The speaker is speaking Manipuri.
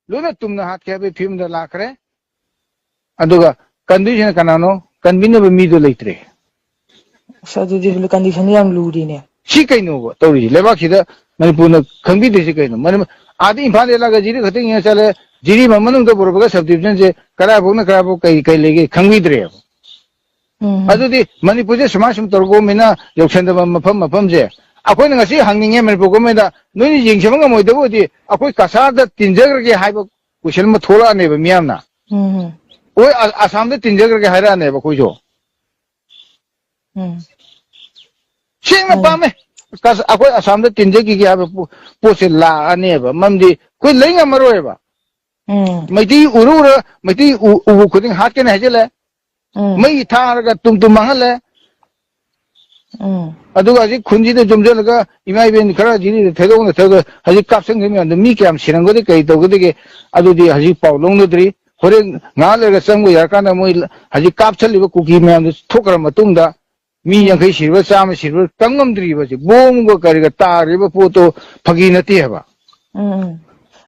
लोना तुमना हाथ के बे फिल्म दा लाखरे अदुगा कंडीशन कनानो कन्वीनब मीदो लेत्रे सदुदी बिल कंडीशन याम लूरीने सी कइनो तौरी लेबा खिदा मणिपुर खंबी देसी कइनो मन आदि इम्फाल एलागा जिरी खतिंग या चले जिरी ममनुंग द बोरबगा सब डिवीजन से कराबोना कराबो कई कई लेगे खंबीद्रे अदुदी मणिपुर जे समाज सम तोरगो मेना योक्संदब मफम मफम जे अखोय नंगसी हंगिंगे मणिपुर गो मेदा नोनी जिंगसमंग मोइदबोदी अखोय कसादा तिंजगरगे हाइबो क्वेश्चन म थोला नेब मियामना ओय आसाम दे तिंजगरगे हाइरा नेब कोइजो सिंग पामे कस अखोय आसाम दे तिंजगी के हाइबो पोसे ला अनेब ममदी कोई लेंग मरोएबा मैती उरुर मैती उबु खुदिंग हाथ के नहजले मई थारगा तुम मंगले अदुगा जी खुंजी दे जुमजलगा इमाई बेन खरा जिनी थेदोंग थेदो हजी कापसंग गेमी अंद मी क्याम सिरंगोदे कई तोगदे अदुदी हजी पावलोंगदरी होरे नालेगा संगो याकाना मोइ हजी कापचलिबो कुकी मैम थोकरा मतुंगदा मी यंखै सिरबा चाम सिरबा तंगमद्रीबो जे बोंगो करिगा तारिबो पोतो फगी नती हेबा